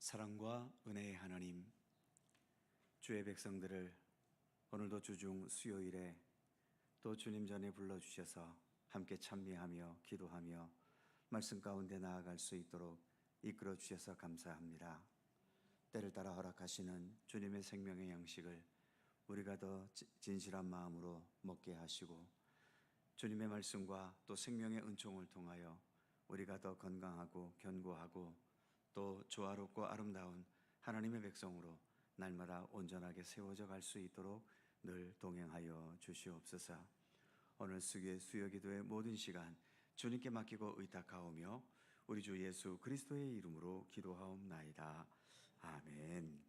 사랑과 은혜의 하나님, 주의 백성들을 오늘도 주중 수요일에 또 주님 전에 불러주셔서 함께 찬미하며 기도하며 말씀 가운데 나아갈 수 있도록 이끌어 주셔서 감사합니다. 때를 따라 허락하시는 주님의 생명의 양식을 우리가 더 진실한 마음으로 먹게 하시고, 주님의 말씀과 또 생명의 은총을 통하여 우리가 더 건강하고 견고하고 또 조화롭고 아름다운 하나님의 백성으로 날마다 온전하게 세워져 갈 수 있도록 늘 동행하여 주시옵소서. 오늘 수요기도의 모든 시간 주님께 맡기고 의탁하오며 우리 주 예수 그리스도의 이름으로 기도하옵나이다. 아멘.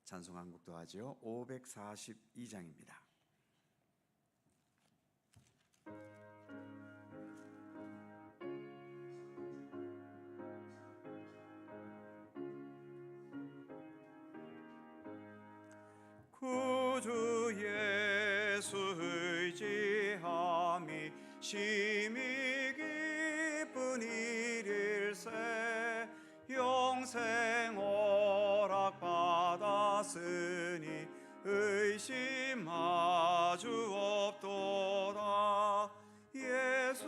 찬송 한 곡도 하죠. 542장입니다. 구주 예수 의지함이 심히 기쁜 일일세. 영생 허락 받았으니 의심 아주 없도다. 예수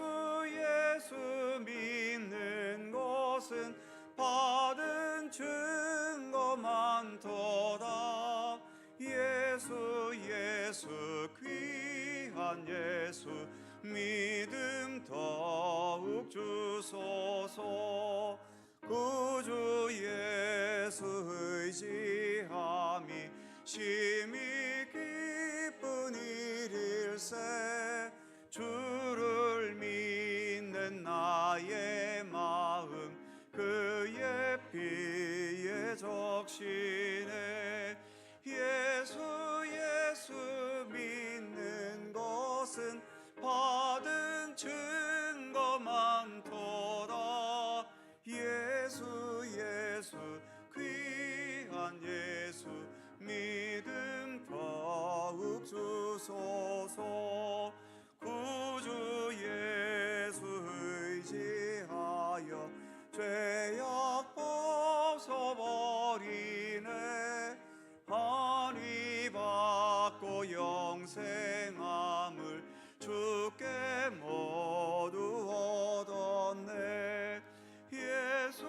믿는 것은 받은 증거 많도다. 예수 귀한 예수 믿음 더욱 주소서. 구주 예수 의지함이 심히 기쁜 일일세. 주를 믿는 나의 마음 그의 피에 적시네. 예수 믿는 것은 받은 증거 많도다. 예수 귀한 예수 믿음 더욱 주소서. 구주 예수 의지하여 죄악 벗어버리네. 한위 받고 영생함을 주께 모두 얻었네. 예수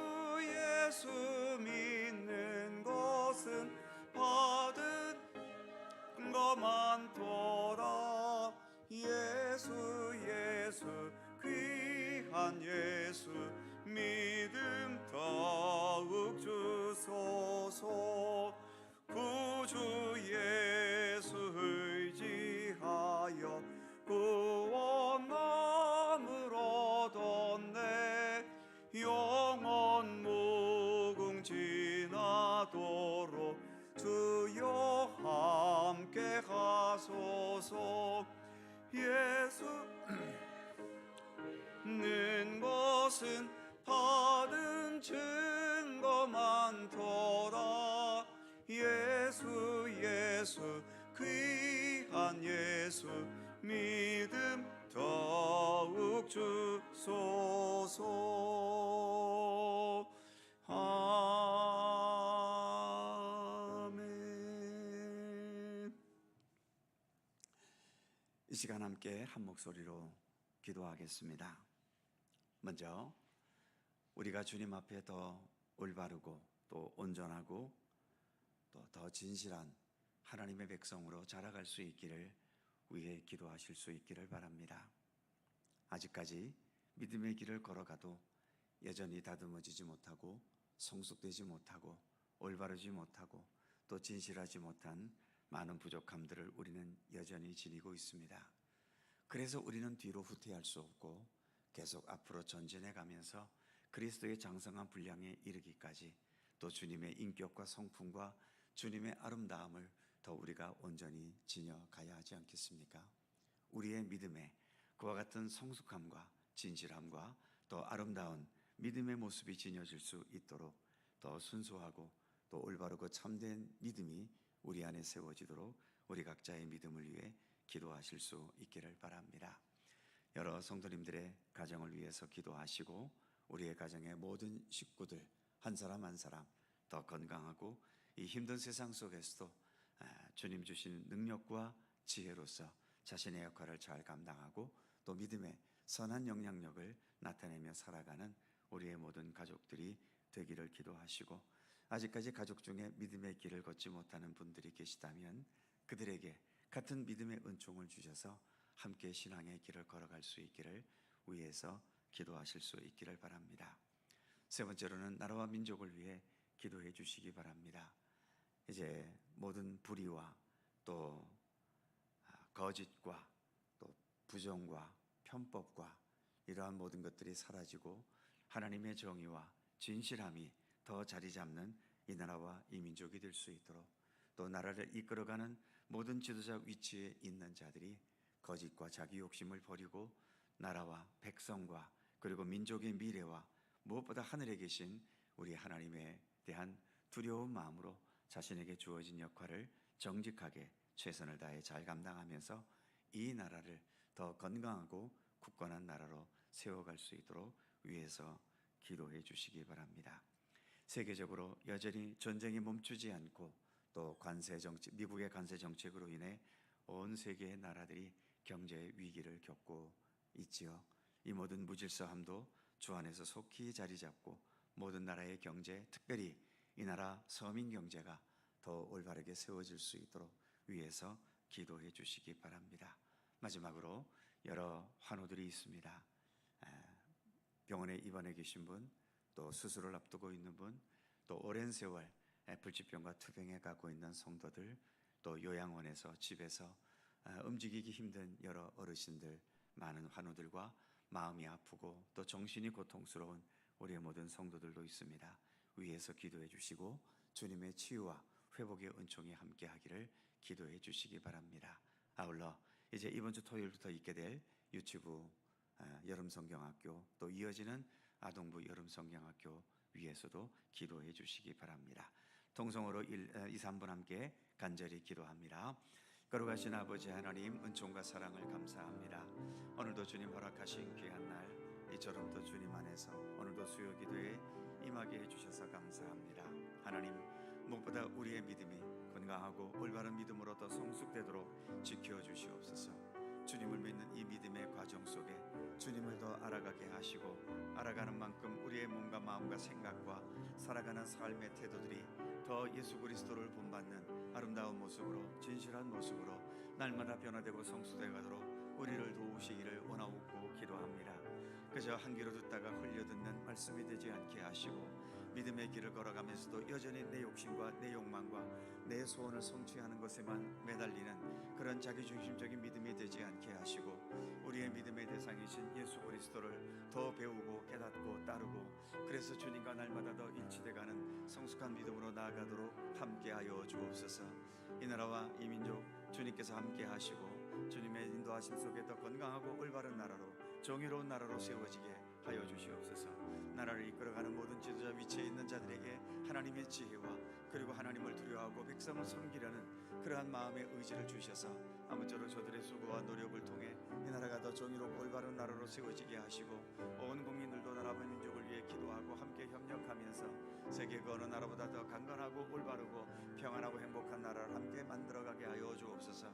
믿는 것은 받은 거 많도다. 예수 귀한 예수 믿음 더욱 주소서. 구주 예수 의지하여 구원함을 얻었네. 영원 무궁지나도록 주여 함께 가소서. 예수 는 것은 받은 증거 많도다. 예수 귀한 예수 믿음 더욱 주소서. 아멘. 이 시간 함께 한 목소리로 기도하겠습니다. 먼저 우리가 주님 앞에 더 올바르고 또 온전하고 또 더 진실한 하나님의 백성으로 자라갈 수 있기를 위해 기도하실 수 있기를 바랍니다. 아직까지 믿음의 길을 걸어가도 여전히 다듬어지지 못하고 성숙되지 못하고 올바르지 못하고 또 진실하지 못한 많은 부족함들을 우리는 여전히 지니고 있습니다. 그래서 우리는 뒤로 후퇴할 수 없고 계속 앞으로 전진해 가면서 그리스도의 장성한 분량에 이르기까지 또 주님의 인격과 성품과 주님의 아름다움을 더 우리가 온전히 지녀가야 하지 않겠습니까? 우리의 믿음에 그와 같은 성숙함과 진실함과 또 아름다운 믿음의 모습이 지녀질 수 있도록 더 순수하고 또 올바르고 참된 믿음이 우리 안에 세워지도록 우리 각자의 믿음을 위해 기도하실 수 있기를 바랍니다. 여러 성도님들의 가정을 위해서 기도하시고 우리의 가정의 모든 식구들 한 사람 한 사람 더 건강하고 이 힘든 세상 속에서도 주님 주신 능력과 지혜로서 자신의 역할을 잘 감당하고 또 믿음의 선한 영향력을 나타내며 살아가는 우리의 모든 가족들이 되기를 기도하시고, 아직까지 가족 중에 믿음의 길을 걷지 못하는 분들이 계시다면 그들에게 같은 믿음의 은총을 주셔서 함께 신앙의 길을 걸어갈 수 있기를 위해서 기도하실 수 있기를 바랍니다. 세 번째로는 나라와 민족을 위해 기도해 주시기 바랍니다. 이제 모든 불의와 또 거짓과 또 부정과 편법과 이러한 모든 것들이 사라지고 하나님의 정의와 진실함이 더 자리 잡는 이 나라와 이 민족이 될 수 있도록, 또 나라를 이끌어가는 모든 지도자 위치에 있는 자들이 거짓과 자기 욕심을 버리고 나라와 백성과 그리고 민족의 미래와 무엇보다 하늘에 계신 우리 하나님에 대한 두려운 마음으로 자신에게 주어진 역할을 정직하게 최선을 다해 잘 감당하면서 이 나라를 더 건강하고 굳건한 나라로 세워갈 수 있도록 위해서 기도해 주시기 바랍니다. 세계적으로 여전히 전쟁이 멈추지 않고 또 미국의 관세 정책으로 인해 온 세계의 나라들이 경제 위기를 겪고 있지요. 이 모든 무질서함도 주 안에서 속히 자리 잡고 모든 나라의 경제, 특별히 이 나라 서민 경제가 더 올바르게 세워질 수 있도록 위해서 기도해 주시기 바랍니다. 마지막으로 여러 환우들이 있습니다. 병원에 입원해 계신 분, 또 수술을 앞두고 있는 분, 또 오랜 세월 불치병과 투병해 가고 있는 성도들, 또 요양원에서 집에서 움직이기 힘든 여러 어르신들, 많은 환우들과 마음이 아프고 또 정신이 고통스러운 우리의 모든 성도들도 있습니다. 위에서 기도해 주시고 주님의 치유와 회복의 은총이 함께 하기를 기도해 주시기 바랍니다. 아울러 이제 이번 주 토요일부터 있게 될 유치부 여름성경학교, 또 이어지는 아동부 여름성경학교 위에서도 기도해 주시기 바랍니다. 통성으로 2, 3분 함께 간절히 기도합니다. 거룩하신 아버지 하나님, 은총과 사랑을 감사합니다. 오늘도 주님 허락하신 귀한 날, 이처럼도 주님 안에서 오늘도 수요 기도에 임하게 해주셔서 감사합니다. 하나님, 무엇보다 우리의 믿음이 건강하고 올바른 믿음으로 더 성숙되도록 지켜주시옵소서. 주님을 믿는 이 믿음의 과정 속에 주님을 더 알아가게 하시고, 알아가는 만큼 우리의 몸과 마음과 생각과 살아가는 삶의 태도들이 더 예수 그리스도를 본받는 아름다운 모습으로, 진실한 모습으로 날마다 변화되고 성숙되어 가도록 우리를 도우시기를 원하옵고 기도합니다. 그저 한 귀로 듣다가 흘려 듣는 말씀이 되지 않게 하시고, 믿음의 길을 걸어가면서도 여전히 내 욕심과 내 욕망과 내 소원을 성취하는 것에만 매달리는 그런 자기중심적인 믿음이 되지 않게 하시고, 우리의 믿음의 대상이신 예수 그리스도를 더 배우고 깨닫고 따르고, 그래서 주님과 날마다 더 일치돼가는 성숙한 믿음으로 나아가도록 함께하여 주옵소서. 이 나라와 이 민족 주님께서 함께 하시고 주님의 인도하심 속에 더 건강하고 올바른 나라로, 정의로운 나라로 세워지게 하여 주시옵소서. 나라를 이끌어가는 모든 지도자 위치에 있는 자들에게 하나님의 지혜와 그리고 하나님을 두려워하고 백성을 섬기려는 그러한 마음의 의지를 주셔서 아무쪼록 저들의 수고와 노력을 통해 이 나라가 더 정의롭고 올바른 나라로 세워지게 하시고, 온 국민들도 나라와 민족을 위해 기도하고 함께 협력하면서 세계 그 어느 나라보다 더 강건하고 올바르고 평안하고 행복한 나라를 함께 만들어가게 하여 주옵소서.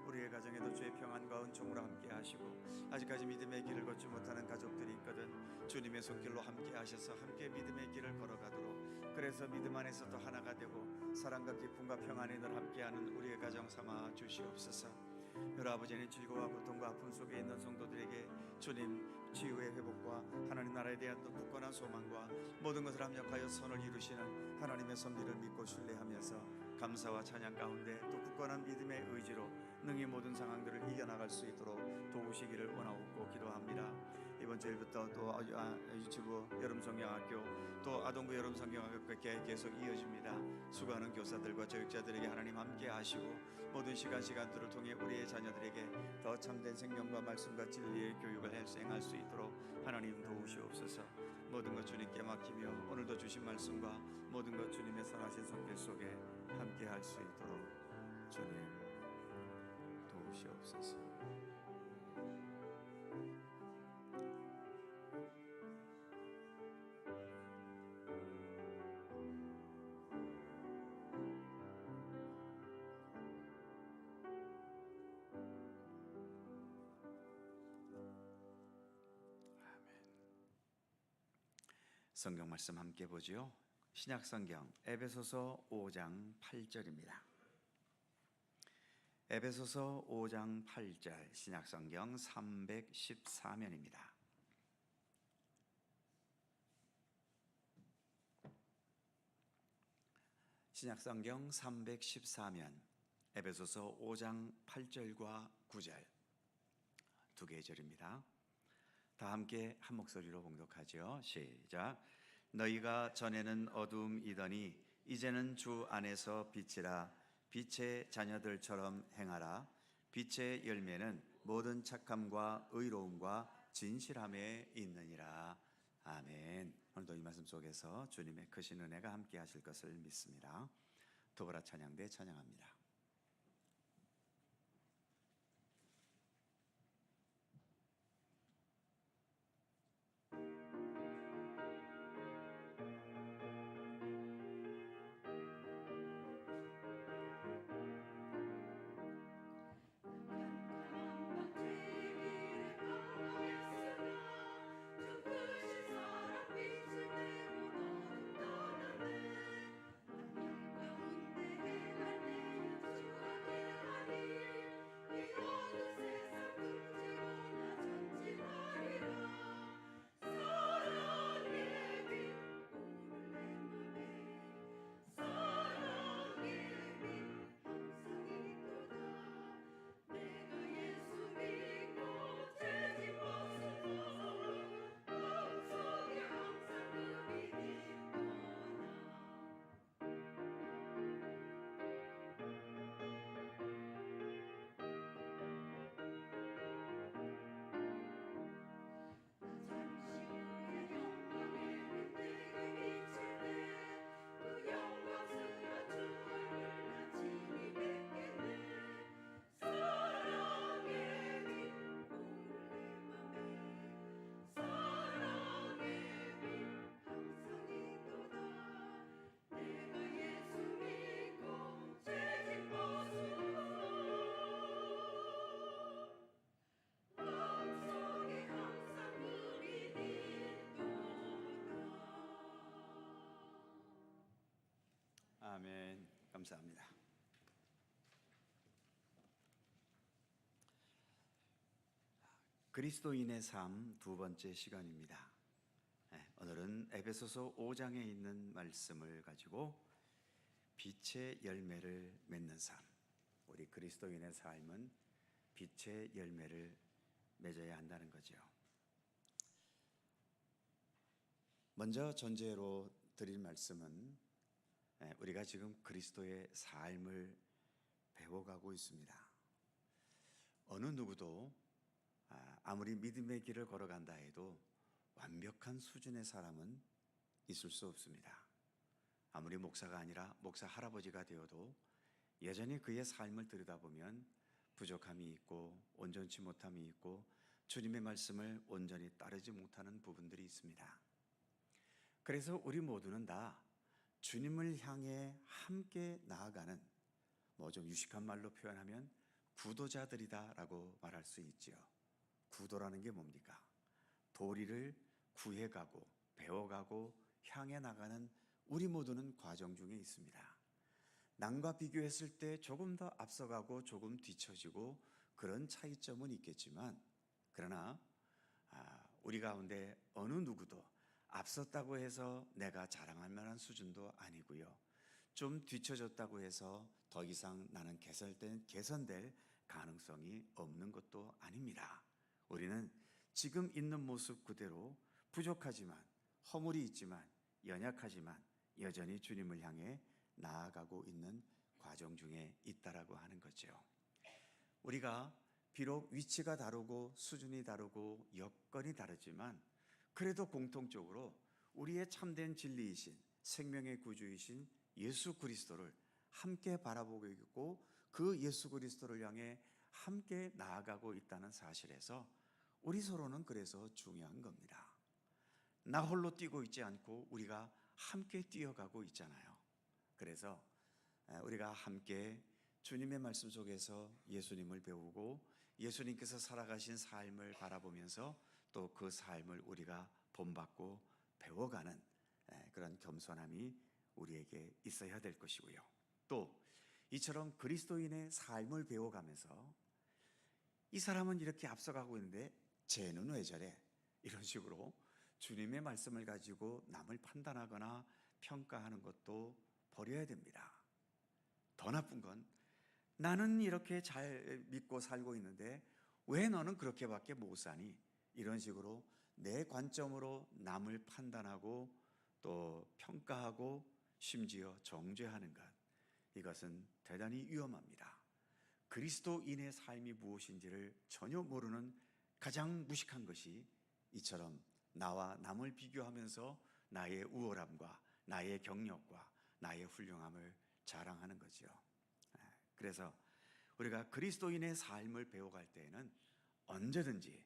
우리의 가정에도 주의 평안과 은총으로 함께 하시고, 아직까지 믿음의 길을 걷지 못하는 가족들이 있거든 주님의 손길로 함께 하셔서 함께 믿음의 길을 걸어가도록, 그래서 믿음 안에서 또 하나가 되고 사랑과 기쁨과 평안이 늘 함께하는 우리의 가정 삼아 주시옵소서. 여러 아버지는 즐거움과 고통과 아픔 속에 있는 성도들에게 주님 치유의 회복과 하나님 나라에 대한 또 굳건한 소망과 모든 것을 합력하여 선을 이루시는 하나님의 섭리를 믿고 신뢰하면서 감사와 찬양 가운데 또 굳건한 믿음의 의지로 능히 모든 상황들을 이겨나갈 수 있도록 도우시기를 원하옵고 기도합니다. 이번 주일부터 또 유치부 여름성경학교, 또 아동부 여름성경학교 계속 이어집니다. 수고하는 교사들과 교육자들에게 하나님 함께 하시고, 모든 시간들을 통해 우리의 자녀들에게 더 참된 생명과 말씀과 진리의 교육을 수행할 수 있도록 하나님 도우시옵소서. 모든 것 주님께 맡기며 오늘도 주신 말씀과 모든 것 주님의 선하신 손길 속에 함께 할 수 있도록 주님 도우시옵소서. 성경 말씀 함께 보지요. 신약 성경 에베소서 5장 8절입니다. 에베소서 5장 8절 신약 성경 314면입니다. 신약 성경 314면 에베소서 5장 8절과 9절 두 개의 절입니다. 다 함께 한 목소리로 봉독하죠. 시작. 너희가 전에는 어두움이더니 이제는 주 안에서 빛이라. 빛의 자녀들처럼 행하라. 빛의 열매는 모든 착함과 의로움과 진실함에 있느니라. 아멘. 오늘도 이 말씀 속에서 주님의 크신 은혜가 함께 하실 것을 믿습니다. 도보라 찬양대 찬양합니다. 아멘. 감사합니다. 그리스도인의 삶 두 번째 시간입니다. 오늘은 에베소서 5장에 있는 말씀을 가지고 빛의 열매를 맺는 삶, 우리 그리스도인의 삶은 빛의 열매를 맺어야 한다는 거죠. 먼저 전제로 드릴 말씀은 우리가 지금 그리스도의 삶을 배워가고 있습니다. 어느 누구도 아무리 믿음의 길을 걸어간다 해도 완벽한 수준의 사람은 있을 수 없습니다. 아무리 목사가 아니라 목사 할아버지가 되어도 여전히 그의 삶을 들여다보면 부족함이 있고 온전치 못함이 있고 주님의 말씀을 온전히 따르지 못하는 부분들이 있습니다. 그래서 우리 모두는 다 주님을 향해 함께 나아가는, 좀 유식한 말로 표현하면 구도자들이다라고 말할 수 있지요. 구도라는 게 뭡니까? 도리를 구해가고 배워가고 향해 나가는 우리 모두는 과정 중에 있습니다. 남과 비교했을 때 조금 더 앞서가고 조금 뒤처지고 그런 차이점은 있겠지만, 그러나 우리 가운데 어느 누구도 앞섰다고 해서 내가 자랑할 만한 수준도 아니고요, 좀 뒤처졌다고 해서 더 이상 나는 개선될 가능성이 없는 것도 아닙니다. 우리는 지금 있는 모습 그대로 부족하지만, 허물이 있지만, 연약하지만 여전히 주님을 향해 나아가고 있는 과정 중에 있다라고 하는 거죠. 우리가 비록 위치가 다르고 수준이 다르고 여건이 다르지만 그래도 공통적으로 우리의 참된 진리이신 생명의 구주이신 예수 그리스도를 함께 바라보고 있고 그 예수 그리스도를 향해 함께 나아가고 있다는 사실에서 우리 서로는 그래서 중요한 겁니다. 나 홀로 뛰고 있지 않고 우리가 함께 뛰어가고 있잖아요. 그래서 우리가 함께 주님의 말씀 속에서 예수님을 배우고 예수님께서 살아가신 삶을 바라보면서 또 그 삶을 우리가 본받고 배워가는 그런 겸손함이 우리에게 있어야 될 것이고요. 또 이처럼 그리스도인의 삶을 배워가면서 이 사람은 이렇게 앞서가고 있는데 쟤는 왜 저래? 이런 식으로 주님의 말씀을 가지고 남을 판단하거나 평가하는 것도 버려야 됩니다. 더 나쁜 건 나는 이렇게 잘 믿고 살고 있는데 왜 너는 그렇게밖에 못 사니? 이런 식으로 내 관점으로 남을 판단하고 또 평가하고 심지어 정죄하는 것, 이것은 대단히 위험합니다. 그리스도인의 삶이 무엇인지를 전혀 모르는 가장 무식한 것이 이처럼 나와 남을 비교하면서 나의 우월함과 나의 경력과 나의 훌륭함을 자랑하는 거죠. 그래서 우리가 그리스도인의 삶을 배워갈 때에는 언제든지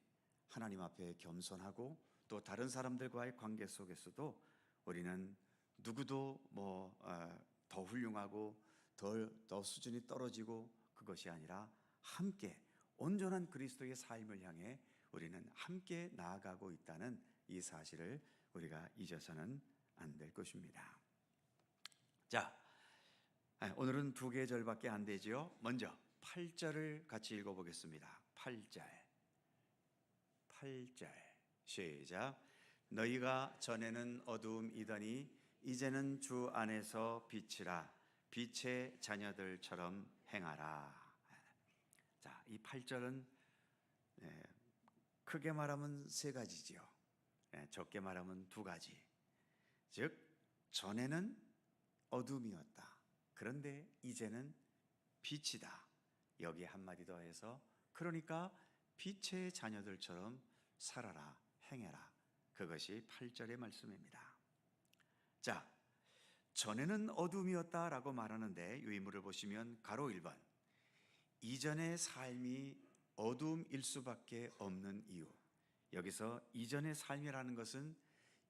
하나님 앞에 겸손하고 또 다른 사람들과의 관계 속에서도 우리는 누구도 더 훌륭하고 더 수준이 떨어지고 그것이 아니라 함께 온전한 그리스도의 삶을 향해 우리는 함께 나아가고 있다는 이 사실을 우리가 잊어서는 안 될 것입니다. 자, 오늘은 두 계절밖에 안 되죠. 먼저 8절을 같이 읽어보겠습니다. 8절 시작. 너희가 전에는 어두움이더니 이제는 주 안에서 빛이라. 빛의 자녀들처럼 행하라. 자, 이 8절은 크게 말하면 세 가지지요. 적게 말하면 두 가지. 즉 전에는 어둠이었다. 그런데 이제는 빛이다. 여기에 한마디 더해서 그러니까 빛의 자녀들처럼 살아라, 행해라. 그것이 8절의 말씀입니다. 자, 전에는 어둠이었다라고 말하는데 유인물을 보시면 가로 1번, 이전의 삶이 어둠일 수밖에 없는 이유. 여기서 이전의 삶이라는 것은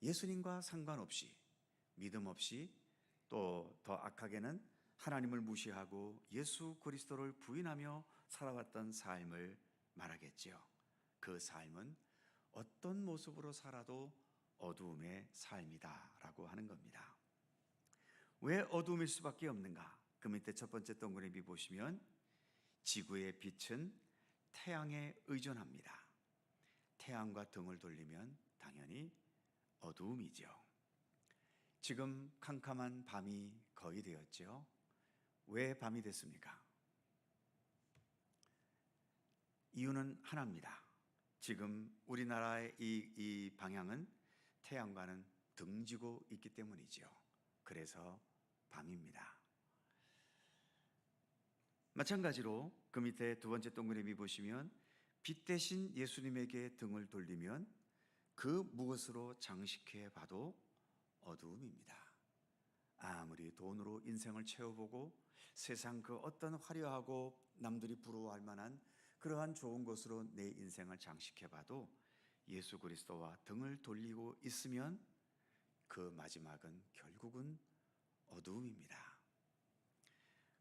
예수님과 상관없이, 믿음 없이, 또 더 악하게는 하나님을 무시하고 예수 그리스도를 부인하며 살아왔던 삶을 말하겠지요. 그 삶은 어떤 모습으로 살아도 어두움의 삶이다라고 하는 겁니다. 왜 어두움일 수밖에 없는가? 그 밑에 첫 번째 동그라미 보시면 지구의 빛은 태양에 의존합니다. 태양과 등을 돌리면 당연히 어두움이죠. 지금 캄캄한 밤이 거의 되었죠. 왜 밤이 됐습니까? 이유는 하나입니다. 지금 우리나라의 이 방향은 태양과는 등지고 있기 때문이죠. 그래서 밤입니다. 마찬가지로 그 밑에 두 번째 동그라미 보시면 빛 대신 예수님에게 등을 돌리면 그 무엇으로 장식해 봐도 어두움입니다. 아무리 돈으로 인생을 채워보고 세상 그 어떤 화려하고 남들이 부러워할 만한 그러한 좋은 것으로 내 인생을 장식해 봐도 예수 그리스도와 등을 돌리고 있으면 그 마지막은 결국은 어두움입니다.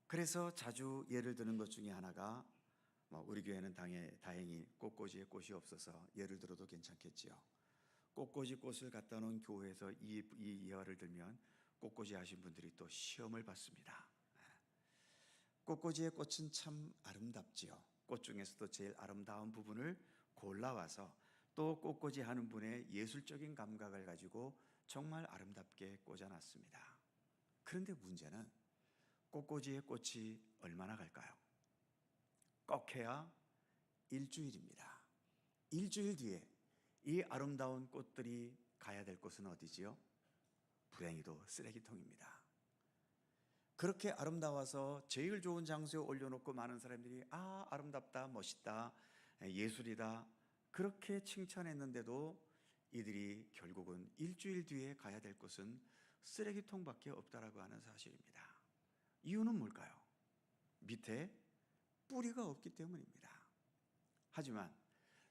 그래서 자주 예를 드는 것 중에 하나가 우리 교회는 다행히 꽃꽂이에 꽃이 없어서 예를 들어도 괜찮겠지요. 꽃꽂이 꽃을 갖다 놓은 교회에서 이 예화를 들면 꽃꽂이 하신 분들이 또 시험을 받습니다. 꽃꽂이의 꽃은 참 아름답지요. 꽃 중에서도 제일 아름다운 부분을 골라와서 또 꽃꽂이 하는 분의 예술적인 감각을 가지고 정말 아름답게 꽂아놨습니다. 그런데 문제는 꽃꽂이의 꽃이 얼마나 갈까요? 꼭 해야 일주일입니다. 일주일 뒤에 이 아름다운 꽃들이 가야 될 곳은 어디지요? 불행히도 쓰레기통입니다. 그렇게 아름다워서 제일 좋은 장소에 올려놓고 많은 사람들이 아름답다, 멋있다, 예술이다 그렇게 칭찬했는데도 이들이 결국은 일주일 뒤에 가야 될 곳은 쓰레기통밖에 없다라고 하는 사실입니다. 이유는 뭘까요? 밑에 뿌리가 없기 때문입니다. 하지만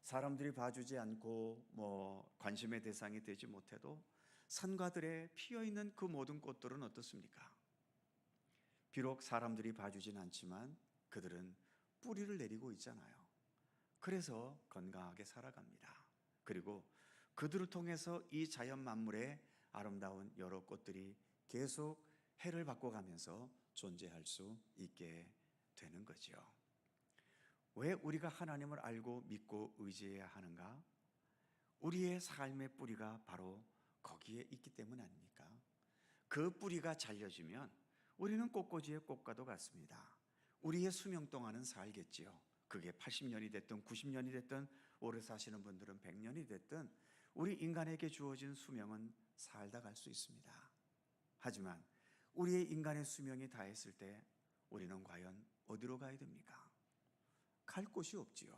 사람들이 봐주지 않고 관심의 대상이 되지 못해도 산가들에 피어있는 그 모든 꽃들은 어떻습니까? 비록 사람들이 봐주진 않지만 그들은 뿌리를 내리고 있잖아요. 그래서 건강하게 살아갑니다. 그리고 그들을 통해서 이 자연 만물의 아름다운 여러 꽃들이 계속 해를 바꿔가면서 존재할 수 있게 되는 거죠. 왜 우리가 하나님을 알고 믿고 의지해야 하는가? 우리의 삶의 뿌리가 바로 거기에 있기 때문 아닙니까? 그 뿌리가 잘려지면 우리는 꽃꽂이의 꽃과도 같습니다. 우리의 수명 동안은 살겠지요. 그게 80년이 됐든 90년이 됐든 오래 사시는 분들은 100년이 됐든 우리 인간에게 주어진 수명은 살다 갈 수 있습니다. 하지만 우리의 인간의 수명이 다했을 때 우리는 과연 어디로 가야 됩니까? 갈 곳이 없지요.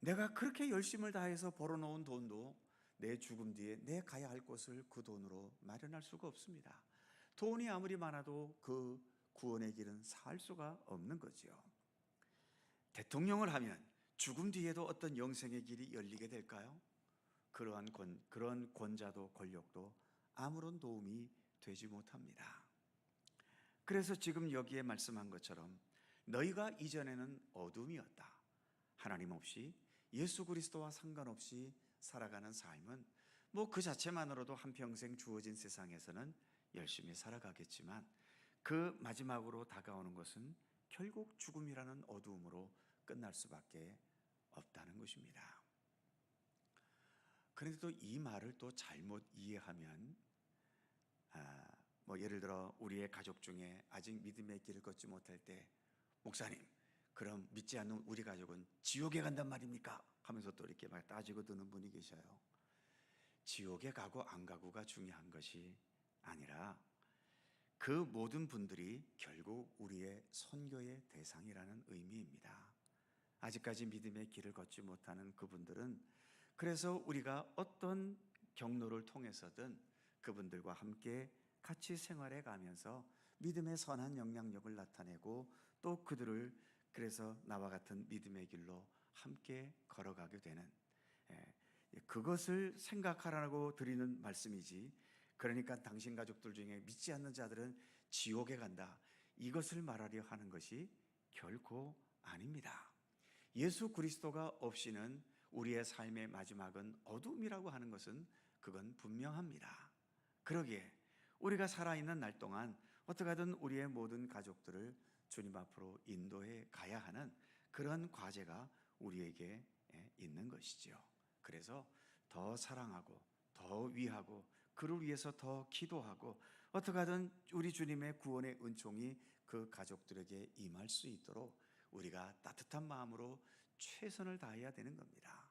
내가 그렇게 열심을 다해서 벌어놓은 돈도 내 죽음 뒤에 내 가야 할 곳을 그 돈으로 마련할 수가 없습니다. 돈이 아무리 많아도 그 구원의 길은 살 수가 없는 거지요. 대통령을 하면 죽음 뒤에도 어떤 영생의 길이 열리게 될까요? 그런 권자도 권력도 아무런 도움이 되지 못합니다. 그래서 지금 여기에 말씀한 것처럼 너희가 이전에는 어둠이었다. 하나님 없이 예수 그리스도와 상관없이 살아가는 삶은 그 자체만으로도 한평생 주어진 세상에서는 열심히 살아가겠지만 그 마지막으로 다가오는 것은 결국 죽음이라는 어두움으로 끝날 수밖에 없다는 것입니다. 그런데 또 이 말을 또 잘못 이해하면 예를 들어 우리의 가족 중에 아직 믿음의 길을 걷지 못할 때 목사님, 그럼 믿지 않는 우리 가족은 지옥에 간단 말입니까? 하면서 또 이렇게 막 따지고 드는 분이 계셔요. 지옥에 가고 안 가고가 중요한 것이 아니라 그 모든 분들이 결국 우리의 선교의 대상이라는 의미입니다. 아직까지 믿음의 길을 걷지 못하는 그분들은 그래서 우리가 어떤 경로를 통해서든 그분들과 함께 같이 생활해 가면서 믿음의 선한 영향력을 나타내고 또 그들을 그래서 나와 같은 믿음의 길로 함께 걸어가게 되는 그것을 생각하라고 드리는 말씀이지, 그러니까 당신 가족들 중에 믿지 않는 자들은 지옥에 간다, 이것을 말하려 하는 것이 결코 아닙니다. 예수 그리스도가 없이는 우리의 삶의 마지막은 어둠이라고 하는 것은 그건 분명합니다. 그러기에 우리가 살아있는 날 동안 어떻게 하든 우리의 모든 가족들을 주님 앞으로 인도해 가야 하는 그런 과제가 우리에게 있는 것이죠. 그래서 더 사랑하고 더 위하고 그를 위해서 더 기도하고 어떻게 하든 우리 주님의 구원의 은총이 그 가족들에게 임할 수 있도록 우리가 따뜻한 마음으로 최선을 다해야 되는 겁니다.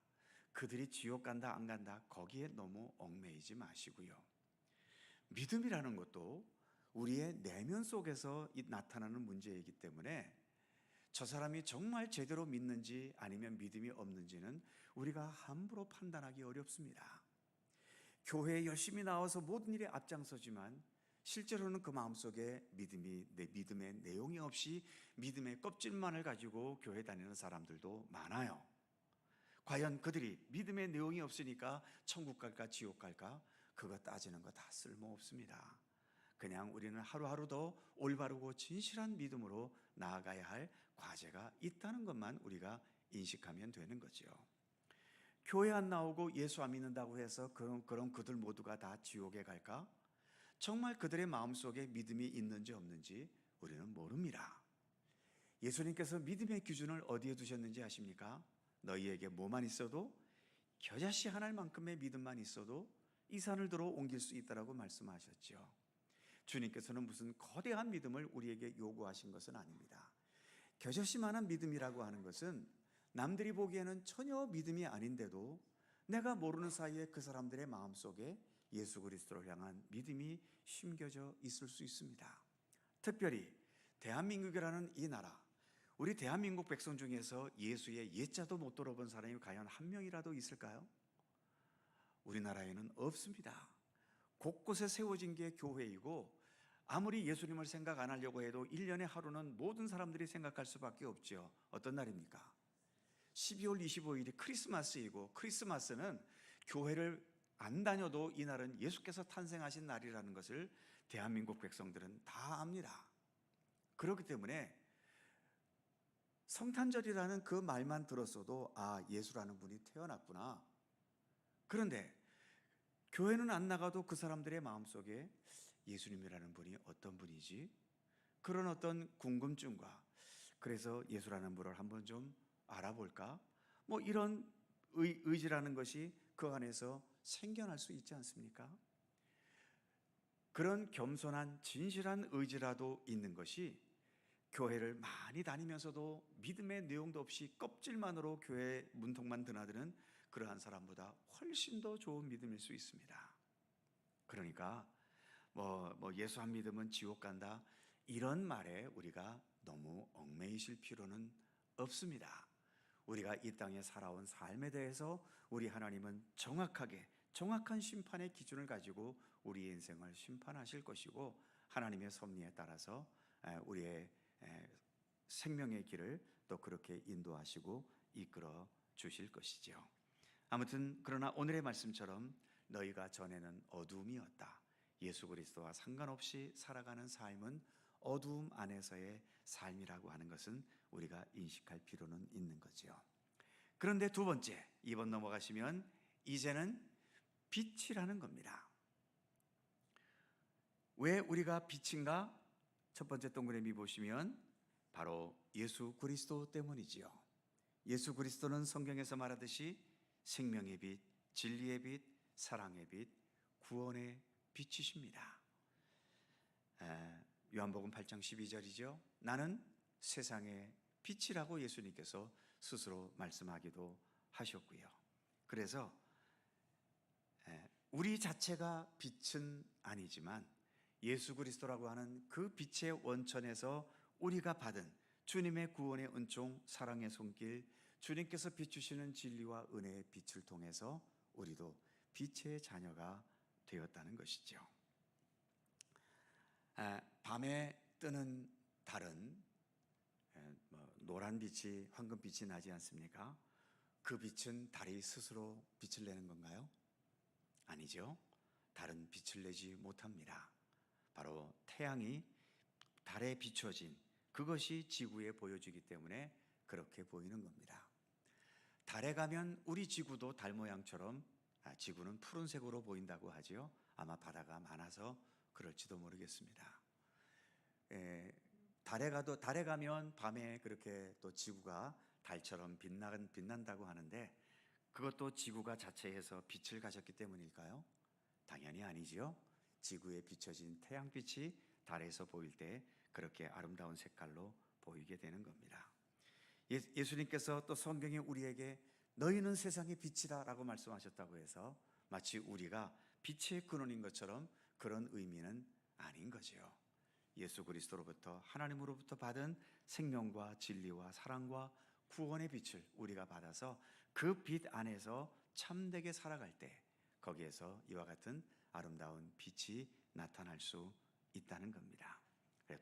그들이 지옥 간다 안 간다 거기에 너무 얽매이지 마시고요. 믿음이라는 것도 우리의 내면 속에서 나타나는 문제이기 때문에 저 사람이 정말 제대로 믿는지 아니면 믿음이 없는지는 우리가 함부로 판단하기 어렵습니다. 교회에 열심히 나와서 모든 일에 앞장서지만 실제로는 그 마음속에 믿음의 내용이 없이 믿음의 껍질만을 가지고 교회 다니는 사람들도 많아요. 과연 그들이 믿음의 내용이 없으니까 천국 갈까 지옥 갈까 그거 따지는 거 다 쓸모없습니다. 그냥 우리는 하루하루 더 올바르고 진실한 믿음으로 나아가야 할 과제가 있다는 것만 우리가 인식하면 되는 거죠. 교회 안 나오고 예수 안 믿는다고 해서 그럼 그들 모두가 다 지옥에 갈까? 정말 그들의 마음속에 믿음이 있는지 없는지 우리는 모릅니다. 예수님께서 믿음의 기준을 어디에 두셨는지 아십니까? 너희에게 뭐만 있어도 겨자씨 하나만큼의 믿음만 있어도 이 산을 들어 옮길 수 있다라고 말씀하셨죠. 주님께서는 무슨 거대한 믿음을 우리에게 요구하신 것은 아닙니다. 겨자씨만한 믿음이라고 하는 것은 남들이 보기에는 전혀 믿음이 아닌데도 내가 모르는 사이에 그 사람들의 마음속에 예수 그리스도를 향한 믿음이 심겨져 있을 수 있습니다. 특별히 대한민국이라는 이 나라, 우리 대한민국 백성 중에서 예수의 옛자도 못 들어본 사람이 과연 한 명이라도 있을까요? 우리나라에는 없습니다. 곳곳에 세워진 게 교회이고 아무리 예수님을 생각 안 하려고 해도 1년에 하루는 모든 사람들이 생각할 수밖에 없죠. 어떤 날입니까? 12월 25일이 크리스마스이고 크리스마스는 교회를 안 다녀도 이 날은 예수께서 탄생하신 날이라는 것을 대한민국 백성들은 다 압니다. 그렇기 때문에 성탄절이라는 그 말만 들었어도 아, 예수라는 분이 태어났구나, 그런데 교회는 안 나가도 그 사람들의 마음속에 예수님이라는 분이 어떤 분이지? 그런 어떤 궁금증과 그래서 예수라는 분을 한번 좀 알아볼까? 뭐 이런 의지라는 것이 그 안에서 생겨날 수 있지 않습니까? 그런 겸손한 진실한 의지라도 있는 것이 교회를 많이 다니면서도 믿음의 내용도 없이 껍질만으로 교회 문턱만 드나드는 그러한 사람보다 훨씬 더 좋은 믿음일 수 있습니다. 그러니까 예수 안 믿으면 지옥 간다 이런 말에 우리가 너무 얽매이실 필요는 없습니다. 우리가 이 땅에 살아온 삶에 대해서 우리 하나님은 정확한 심판의 기준을 가지고 우리의 인생을 심판하실 것이고 하나님의 섭리에 따라서 우리의 생명의 길을 또 그렇게 인도하시고 이끌어 주실 것이죠. 아무튼 그러나 오늘의 말씀처럼 너희가 전에는 어두움이었다. 예수 그리스도와 상관없이 살아가는 삶은 어두움 안에서의 삶이라고 하는 것은 우리가 인식할 필요는 있는 거죠. 그런데 두 번째, 2번 넘어가시면 이제는 빛이라는 겁니다. 왜 우리가 빛인가? 첫 번째 동그라미 보시면 바로 예수 그리스도 때문이지요. 예수 그리스도는 성경에서 말하듯이 생명의 빛, 진리의 빛, 사랑의 빛, 구원의 빛이십니다. 요한복음 8장 12절이죠. 나는 세상의 빛이라고 예수님께서 스스로 말씀하기도 하셨고요. 그래서 우리 자체가 빛은 아니지만 예수 그리스도라고 하는 그 빛의 원천에서 우리가 받은 주님의 구원의 은총, 사랑의 손길, 주님께서 비추시는 진리와 은혜의 빛을 통해서 우리도 빛의 자녀가 되었다는 것이죠. 밤에 뜨는 달은 노란 빛이, 황금 빛이 나지 않습니까? 그 빛은 달이 스스로 빛을 내는 건가요? 아니죠. 달은 빛을 내지 못합니다. 바로 태양이 달에 비춰진 그것이 지구에 보여지기 때문에 그렇게 보이는 겁니다. 달에 가면 우리 지구도 달 모양처럼 지구는 푸른색으로 보인다고 하지요. 아마 바다가 많아서 그럴지도 모르겠습니다. 달에 가면 밤에 그렇게 또 지구가 달처럼 빛난다고 하는데 그것도 지구가 자체에서 빛을 가졌기 때문일까요? 당연히 아니지요. 지구에 비춰진 태양빛이 달에서 보일 때 그렇게 아름다운 색깔로 보이게 되는 겁니다. 예수님께서 또 성경에 우리에게 너희는 세상의 빛이다 라고 말씀하셨다고 해서 마치 우리가 빛의 근원인 것처럼 그런 의미는 아닌 거죠. 예수 그리스도로부터 하나님으로부터 받은 생명과 진리와 사랑과 구원의 빛을 우리가 받아서 그 빛 안에서 참되게 살아갈 때 거기에서 이와 같은 아름다운 빛이 나타날 수 있다는 겁니다.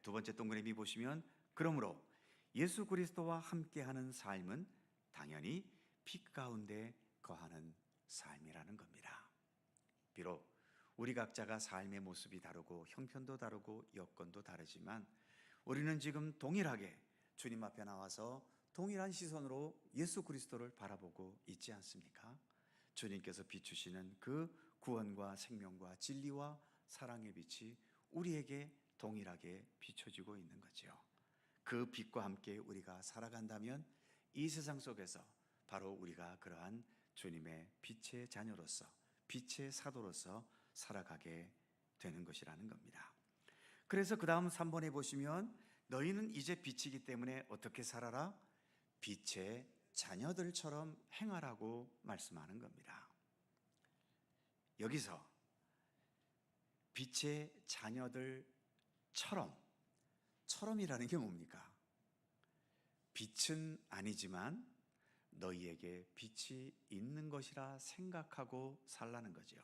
두 번째 동그라미 보시면 그러므로 예수 그리스도와 함께하는 삶은 당연히 빛 가운데 거하는 삶이라는 겁니다. 비록 우리 각자가 삶의 모습이 다르고 형편도 다르고 여건도 다르지만 우리는 지금 동일하게 주님 앞에 나와서 동일한 시선으로 예수 그리스도를 바라보고 있지 않습니까? 주님께서 비추시는 그 구원과 생명과 진리와 사랑의 빛이 우리에게 동일하게 비춰지고 있는 거죠. 그 빛과 함께 우리가 살아간다면 이 세상 속에서 바로 우리가 그러한 주님의 빛의 자녀로서 빛의 사도로서 살아가게 되는 것이라는 겁니다. 그래서 그 다음 3번에 보시면 너희는 이제 빛이기 때문에 어떻게 살아라? 빛의 자녀들처럼 행하라고 말씀하는 겁니다. 여기서 빛의 자녀들처럼이라는 게 뭡니까? 빛은 아니지만 너희에게 빛이 있는 것이라 생각하고 살라는 거죠.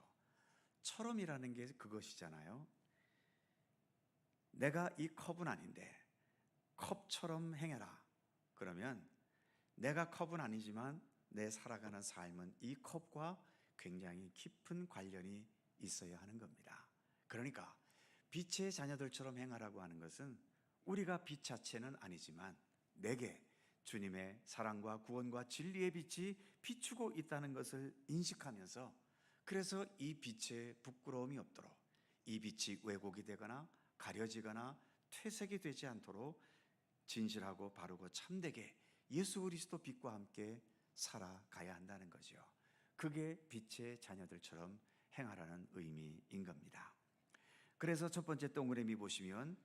처럼이라는 게 그것이잖아요. 내가 이 컵은 아닌데 컵처럼 행해라. 그러면 내가 컵은 아니지만 내 살아가는 삶은 이 컵과 굉장히 깊은 관련이 있어야 하는 겁니다. 그러니까 빛의 자녀들처럼 행하라고 하는 것은 우리가 빛 자체는 아니지만 내게 주님의 사랑과 구원과 진리의 빛이 비추고 있다는 것을 인식하면서 그래서 이 빛에 부끄러움이 없도록, 이 빛이 왜곡이 되거나 가려지거나 퇴색이 되지 않도록 진실하고 바르고 참되게 예수 그리스도 빛과 함께 살아가야 한다는 거죠. 그게 빛의 자녀들처럼 행하라는 의미인 겁니다. 그래서 첫 번째 동그라미 보시면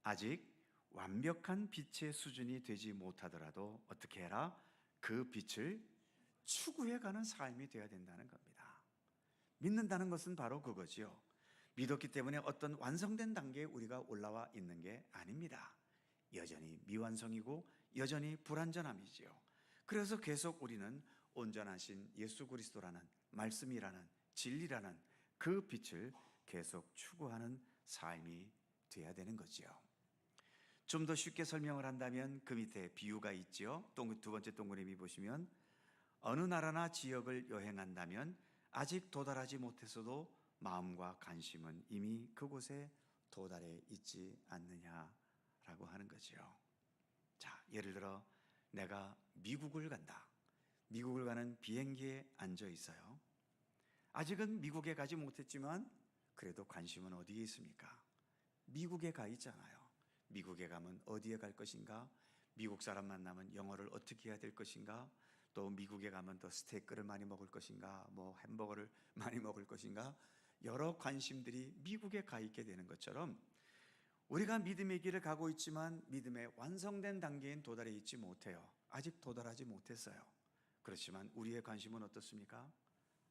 아직 완벽한 빛의 수준이 되지 못하더라도 어떻게 해라? 그 빛을 추구해가는 삶이 되어야 된다는 겁니다. 믿는다는 것은 바로 그거지요. 믿었기 때문에 어떤 완성된 단계에 우리가 올라와 있는 게 아닙니다. 여전히 미완성이고 여전히 불완전함이지요. 그래서 계속 우리는 온전하신 예수 그리스도라는 말씀이라는 진리라는 그 빛을 계속 추구하는 삶이 되어야 되는 거지요. 좀 더 쉽게 설명을 한다면 그 밑에 비유가 있지요. 두 번째 동그라미 보시면 어느 나라나 지역을 여행한다면 아직 도달하지 못했어도 마음과 관심은 이미 그곳에 도달해 있지 않느냐라고 하는 거지요. 자, 예를 들어 내가 미국을 간다. 미국을 가는 비행기에 앉아 있어요. 아직은 미국에 가지 못했지만 그래도 관심은 어디에 있습니까? 미국에 가 있잖아요. 미국에 가면 어디에 갈 것인가? 미국 사람 만나면 영어를 어떻게 해야 될 것인가? 또 미국에 가면 더 스테이크를 많이 먹을 것인가? 뭐 햄버거를 많이 먹을 것인가? 여러 관심들이 미국에 가 있게 되는 것처럼 우리가 믿음의 길을 가고 있지만 믿음의 완성된 단계엔 도달해 있지 못해요. 아직 도달하지 못했어요. 그렇지만 우리의 관심은 어떻습니까?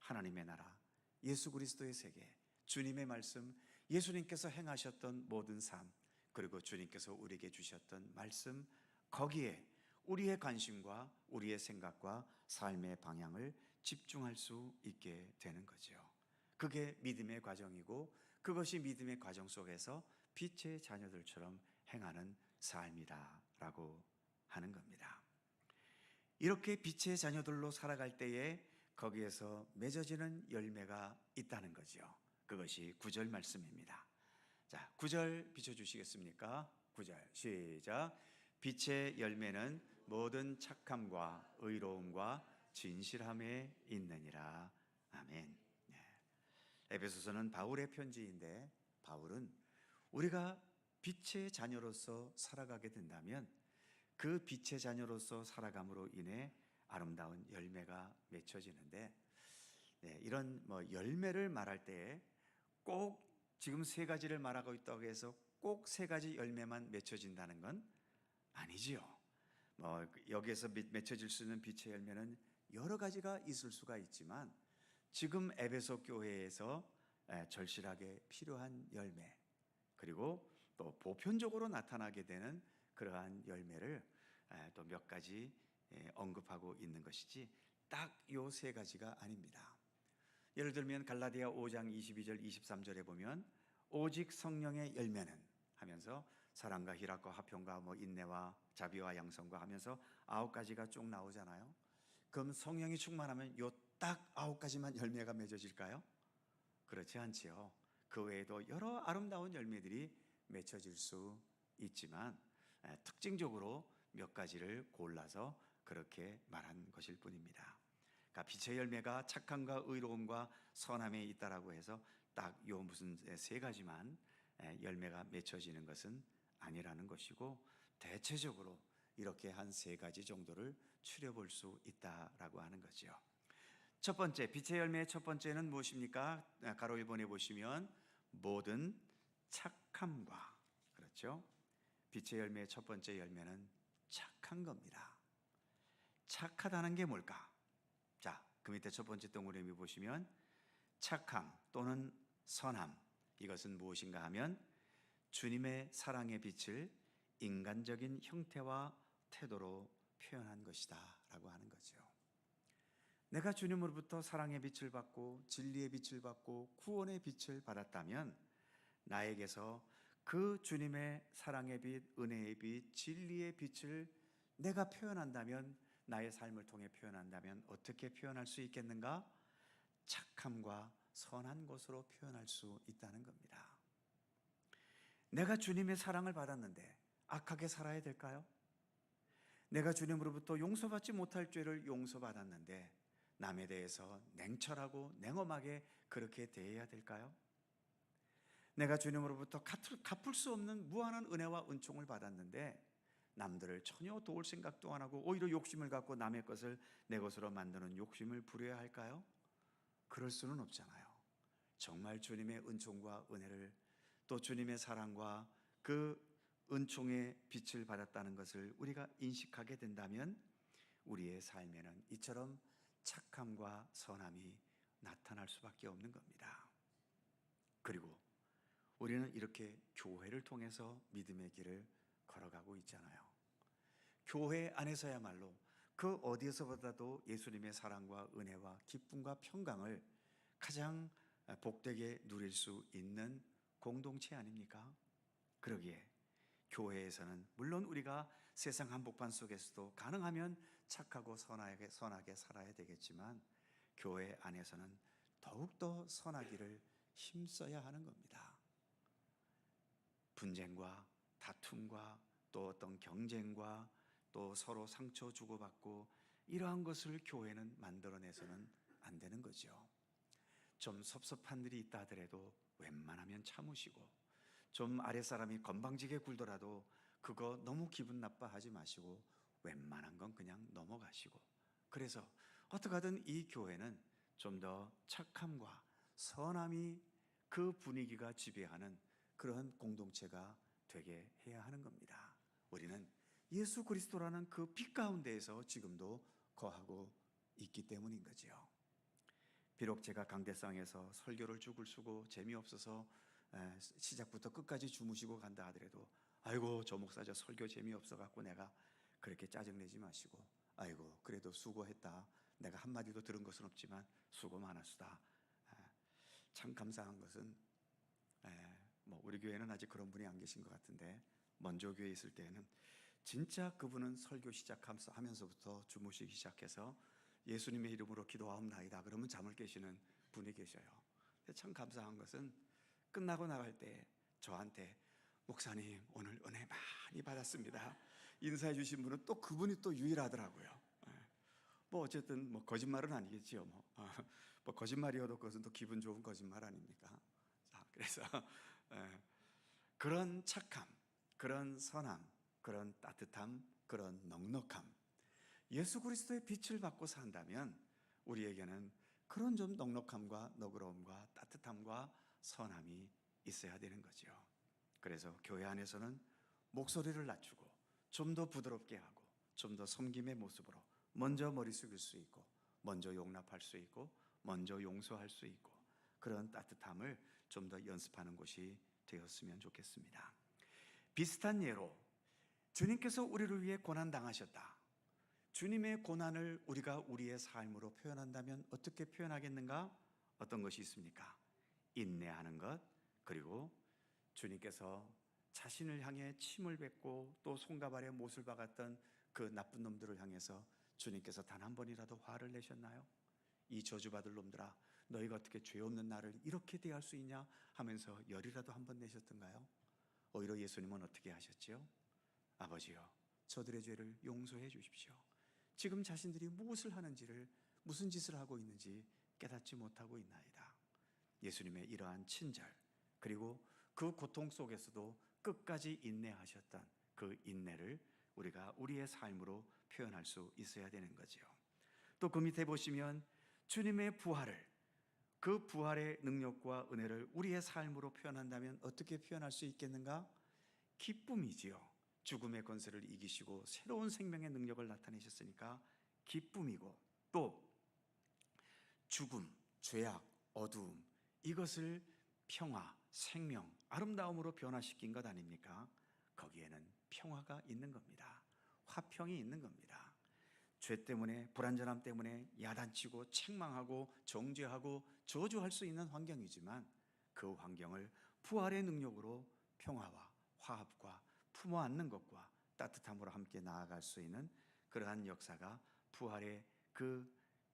하나님의 나라, 예수 그리스도의 세계, 주님의 말씀, 예수님께서 행하셨던 모든 삶, 그리고 주님께서 우리에게 주셨던 말씀, 거기에 우리의 관심과 우리의 생각과 삶의 방향을 집중할 수 있게 되는 거죠. 그게 믿음의 과정이고 그것이 믿음의 과정 속에서 빛의 자녀들처럼 행하는 삶이다라고 하는 겁니다. 이렇게 빛의 자녀들로 살아갈 때에 거기에서 맺어지는 열매가 있다는 거죠. 그것이 9절 말씀입니다. 자, 9절 비춰주시겠습니까? 9절 시작. 빛의 열매는 모든 착함과 의로움과 진실함에 있느니라. 아멘. 네. 에베소서는 바울의 편지인데 바울은 우리가 빛의 자녀로서 살아가게 된다면 그 빛의 자녀로서 살아감으로 인해 아름다운 열매가 맺혀지는데, 네, 이런 열매를 말할 때 꼭 지금 세 가지를 말하고 있다고 해서 꼭 세 가지 열매만 맺혀진다는 건 아니지요. 여기에서 맺혀질 수 있는 빛의 열매는 여러 가지가 있을 수가 있지만 지금 에베소 교회에서 절실하게 필요한 열매, 그리고 또 보편적으로 나타나게 되는 그러한 열매를 또 몇 가지 언급하고 있는 것이지 딱 요 세 가지가 아닙니다. 예를 들면 갈라디아 5장 22절 23절에 보면 오직 성령의 열매는 하면서 사랑과 희락과 화평과 인내와 자비와 양성과 하면서 9가지가 쭉 나오잖아요. 그럼 성령이 충만하면 요 딱 9가지만 열매가 맺어질까요? 그렇지 않지요. 그 외에도 여러 아름다운 열매들이 맺혀질 수 있지만 특징적으로 몇 가지를 골라서 그렇게 말한 것일 뿐입니다. 그러니까 빛의 열매가 착함과 의로움과 선함에 있다라고 해서 딱 요 무슨 세 가지만 열매가 맺혀지는 것은 아니라는 것이고, 대체적으로 이렇게 한 세 가지 정도를 추려볼 수 있다라고 하는 거죠. 첫 번째, 빛의 열매의 첫 번째는 무엇입니까? 가로 1번에 보시면 모든 착함과, 그렇죠? 빛의 열매의 첫 번째 열매는 착한 겁니다. 착하다는 게 뭘까? 자, 그 밑에 첫 번째 동그라미 보시면 착함 또는 선함, 이것은 무엇인가 하면 주님의 사랑의 빛을 인간적인 형태와 태도로 표현한 것이다 라고 하는 거죠. 내가 주님으로부터 사랑의 빛을 받고 진리의 빛을 받고 구원의 빛을 받았다면 나에게서 그 주님의 사랑의 빛, 은혜의 빛, 진리의 빛을 내가 표현한다면, 나의 삶을 통해 표현한다면 어떻게 표현할 수 있겠는가? 착함과 선한 것으로 표현할 수 있다는 겁니다. 내가 주님의 사랑을 받았는데 악하게 살아야 될까요? 내가 주님으로부터 용서받지 못할 죄를 용서받았는데 남에 대해서 냉철하고 냉엄하게 그렇게 대해야 될까요? 내가 주님으로부터 갚을 수 없는 무한한 은혜와 은총을 받았는데 남들을 전혀 도울 생각도 안 하고 오히려 욕심을 갖고 남의 것을 내 것으로 만드는 욕심을 부려야 할까요? 그럴 수는 없잖아요. 정말 주님의 은총과 은혜를 또 주님의 사랑과 그 은총의 빛을 받았다는 것을 우리가 인식하게 된다면 우리의 삶에는 이처럼 착함과 선함이 나타날 수밖에 없는 겁니다. 그리고 우리는 이렇게 교회를 통해서 믿음의 길을 걸어가고 있잖아요. 교회 안에서야말로 그 어디에서보다도 예수님의 사랑과 은혜와 기쁨과 평강을 가장 복되게 누릴 수 있는 공동체 아닙니까? 그러기에 교회에서는 물론 우리가 세상 한복판 속에서도 가능하면 착하고 선하게 살아야 되겠지만 교회 안에서는 더욱더 선하기를 힘써야 하는 겁니다. 분쟁과 다툼과 또 어떤 경쟁과 또 서로 상처 주고받고 이러한 것을 교회는 만들어내서는 안 되는 거죠. 좀 섭섭한 일이 있다 하더라도 웬만하면 참으시고 좀 아랫사람이 건방지게 굴더라도 그거 너무 기분 나빠하지 마시고 웬만한 건 그냥 넘어가시고, 그래서 어떻게 하든 이 교회는 좀 더 착함과 선함이 그 분위기가 지배하는 그러한 공동체가 되게 해야 하는 겁니다. 우리는 예수 그리스도라는 그 빛 가운데에서 지금도 거하고 있기 때문인 거지요. 비록 제가 강대상에서 설교를 죽을 쓰고 재미없어서 시작부터 끝까지 주무시고 간다 하더라도 아이고 저 목사 저 설교 재미없어 갖고 내가 그렇게 짜증내지 마시고 아이고 그래도 수고했다, 내가 한마디도 들은 것은 없지만 수고 많았수다. 참 감사한 것은 우리 교회는 아직 그런 분이 안 계신 것 같은데 먼저 교회에 있을 때에는 진짜 그분은 설교 시작하면서부터 주무시기 시작해서 예수님의 이름으로 기도하옵나이다 그러면 잠을 깨시는 분이 계셔요. 참 감사한 것은 끝나고 나갈 때 저한테 목사님 오늘 은혜 많이 받았습니다 인사해 주신 분은 또 그분이 또 유일하더라고요. 어쨌든 거짓말은 아니겠지요. 거짓말이어도 그것은 또 기분 좋은 거짓말 아닙니까? 자, 그래서 그런 착함, 그런 선함, 그런 따뜻함, 그런 넉넉함, 예수 그리스도의 빛을 받고 산다면 우리에게는 그런 좀 넉넉함과 너그러움과 따뜻함과 선함이 있어야 되는 거죠. 그래서 교회 안에서는 목소리를 낮추고 좀 더 부드럽게 하고 좀 더 섬김의 모습으로 먼저 머리 숙일 수 있고 먼저 용납할 수 있고 먼저 용서할 수 있고 그런 따뜻함을 좀 더 연습하는 곳이 되었으면 좋겠습니다. 비슷한 예로 주님께서 우리를 위해 고난당하셨다. 주님의 고난을 우리가 우리의 삶으로 표현한다면 어떻게 표현하겠는가? 어떤 것이 있습니까? 인내하는 것, 그리고 주님께서 자신을 향해 침을 뱉고 또 손과 발에 못을 박았던 그 나쁜 놈들을 향해서 주님께서 단 한 번이라도 화를 내셨나요? 이 저주받을 놈들아 너희가 어떻게 죄 없는 나를 이렇게 대할 수 있냐 하면서 열이라도 한 번 내셨던가요? 오히려 예수님은 어떻게 하셨지요? 아버지여 저들의 죄를 용서해 주십시오. 지금 자신들이 무엇을 하는지를 무슨 짓을 하고 있는지 깨닫지 못하고 있나이다. 예수님의 이러한 친절 그리고 그 고통 속에서도 끝까지 인내하셨던 그 인내를 우리가 우리의 삶으로 표현할 수 있어야 되는 거죠. 또 그 밑에 보시면 주님의 부활을, 그 부활의 능력과 은혜를 우리의 삶으로 표현한다면 어떻게 표현할 수 있겠는가? 기쁨이지요. 죽음의 권세를 이기시고 새로운 생명의 능력을 나타내셨으니까 기쁨이고, 또 죽음, 죄악, 어두움 이것을 평화, 생명, 아름다움으로 변화시킨 것 아닙니까? 거기에는 평화가 있는 겁니다. 화평이 있는 겁니다. 죄 때문에, 불완전함 때문에 야단치고 책망하고 정죄하고 저주할 수 있는 환경이지만 그 환경을 부활의 능력으로 평화와 화합과 품어 안는 것과 따뜻함으로 함께 나아갈 수 있는 그러한 역사가 부활의 그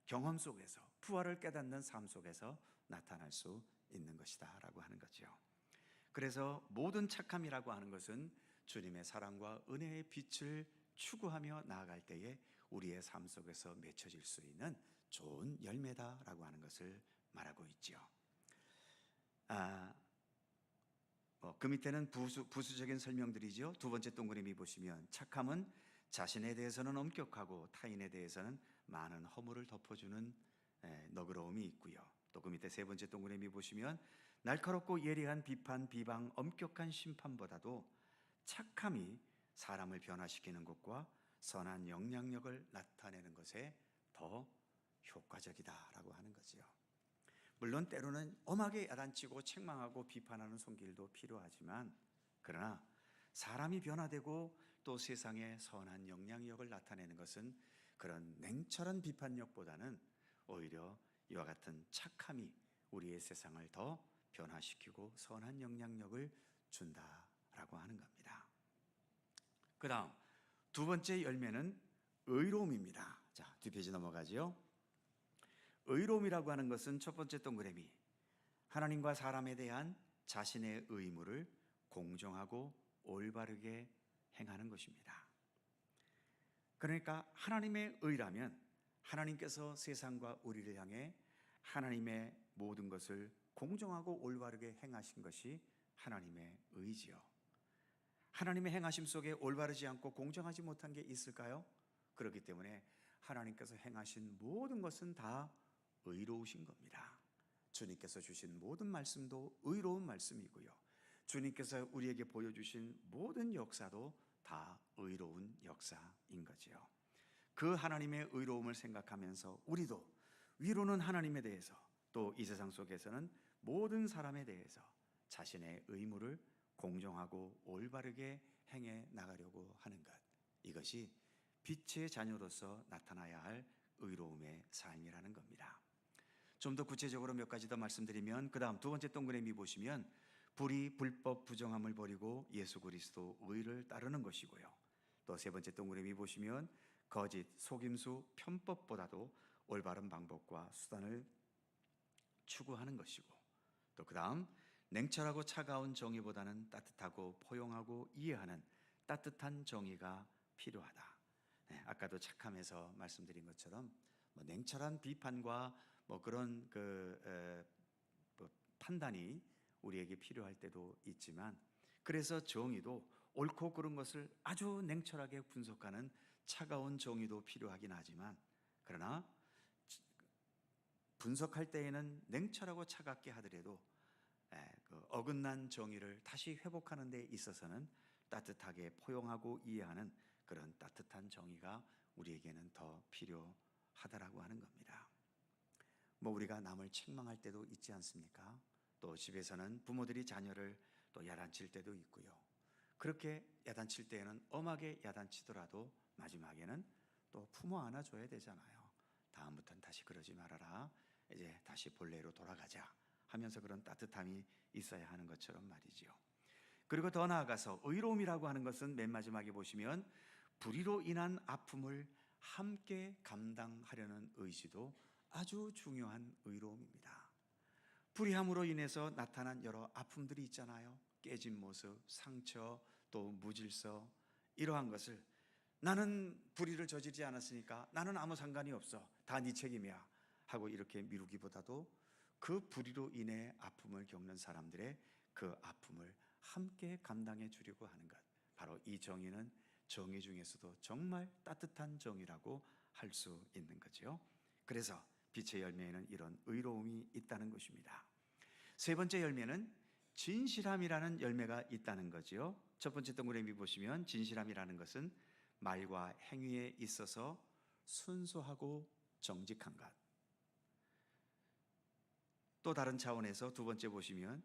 경험 속에서, 부활을 깨닫는 삶 속에서 나타날 수 있는 것이다 라고 하는 거죠. 그래서 모든 착함이라고 하는 것은 주님의 사랑과 은혜의 빛을 추구하며 나아갈 때에 우리의 삶 속에서 맺혀질 수 있는 좋은 열매다라고 하는 것을 말하고 있지요. 그 밑에는 부수적인 설명들이죠. 두 번째 동그라미 보시면 착함은 자신에 대해서는 엄격하고 타인에 대해서는 많은 허물을 덮어주는 너그러움이 있고요. 또 그 밑에 세 번째 동그라미 보시면 날카롭고 예리한 비판, 비방, 엄격한 심판보다도 착함이 사람을 변화시키는 것과 선한 영향력을 나타내는 것에 더 효과적이다라고 하는 거지요. 물론 때로는 엄하게 야단치고 책망하고 비판하는 손길도 필요하지만, 그러나 사람이 변화되고 또 세상에 선한 영향력을 나타내는 것은 그런 냉철한 비판력보다는 오히려 이와 같은 착함이 우리의 세상을 더 변화시키고 선한 영향력을 준다라고 하는 겁니다. 그 다음 두 번째 열매는 의로움입니다. 자, 뒷페이지 넘어가죠. 의로움이라고 하는 것은 첫 번째 동그라미, 하나님과 사람에 대한 자신의 의무를 공정하고 올바르게 행하는 것입니다. 그러니까 하나님의 의라면 하나님께서 세상과 우리를 향해 하나님의 모든 것을 공정하고 올바르게 행하신 것이 하나님의 의지요. 하나님의 행하심 속에 올바르지 않고 공정하지 못한 게 있을까요? 그렇기 때문에 하나님께서 행하신 모든 것은 다 의로우신 겁니다. 주님께서 주신 모든 말씀도 의로운 말씀이고요. 주님께서 우리에게 보여주신 모든 역사도 다 의로운 역사인 거지요. 그 하나님의 의로움을 생각하면서 우리도 위로는 하나님에 대해서, 또 이 세상 속에서는 모든 사람에 대해서 자신의 의무를 공정하고 올바르게 행해 나가려고 하는 것, 이것이 빛의 자녀로서 나타나야 할 의로움의 삶이라는 겁니다. 좀 더 구체적으로 몇 가지 더 말씀드리면, 그 다음 두 번째 동그라미 보시면 불의, 불법, 부정함을 버리고 예수 그리스도 의를 따르는 것이고요. 또 세 번째 동그라미 보시면 거짓, 속임수, 편법보다도 올바른 방법과 수단을 추구하는 것이고, 또 그 다음 냉철하고 차가운 정의보다는 따뜻하고 포용하고 이해하는 따뜻한 정의가 필요하다. 아까도 착함에서 말씀드린 것처럼 냉철한 비판과 그런 판단이 우리에게 필요할 때도 있지만, 그래서 정의도 옳고 그른 것을 아주 냉철하게 분석하는 차가운 정의도 필요하긴 하지만, 그러나 분석할 때에는 냉철하고 차갑게 하더라도 어긋난 정의를 다시 회복하는 데 있어서는 따뜻하게 포용하고 이해하는 그런 따뜻한 정의가 우리에게는 더 필요하다라고 하는 겁니다. 우리가 남을 책망할 때도 있지 않습니까? 또 집에서는 부모들이 자녀를 또 야단칠 때도 있고요. 그렇게 야단칠 때에는 엄하게 야단치더라도 마지막에는 또 품어 안아줘야 되잖아요. 다음부터는 다시 그러지 말아라, 이제 다시 본래로 돌아가자 하면서 그런 따뜻함이 있어야 하는 것처럼 말이죠. 그리고 더 나아가서 의로움이라고 하는 것은 맨 마지막에 보시면 불의로 인한 아픔을 함께 감당하려는 의지도 아주 중요한 의로움입니다. 불의함으로 인해서 나타난 여러 아픔들이 있잖아요. 깨진 모습, 상처, 또 무질서, 이러한 것을 나는 불의를 저지르지 않았으니까 나는 아무 상관이 없어, 다 네 책임이야 하고 이렇게 미루기보다도 그 불의로 인해 아픔을 겪는 사람들의 그 아픔을 함께 감당해 주려고 하는 것, 바로 이 정의는 정의 중에서도 정말 따뜻한 정의라고 할 수 있는 거죠. 그래서 빛의 열매에는 이런 의로움이 있다는 것입니다. 세 번째 열매는 진실함이라는 열매가 있다는 거죠. 첫 번째 동그라미 보시면 진실함이라는 것은 말과 행위에 있어서 순수하고 정직한 것. 또 다른 차원에서 두 번째 보시면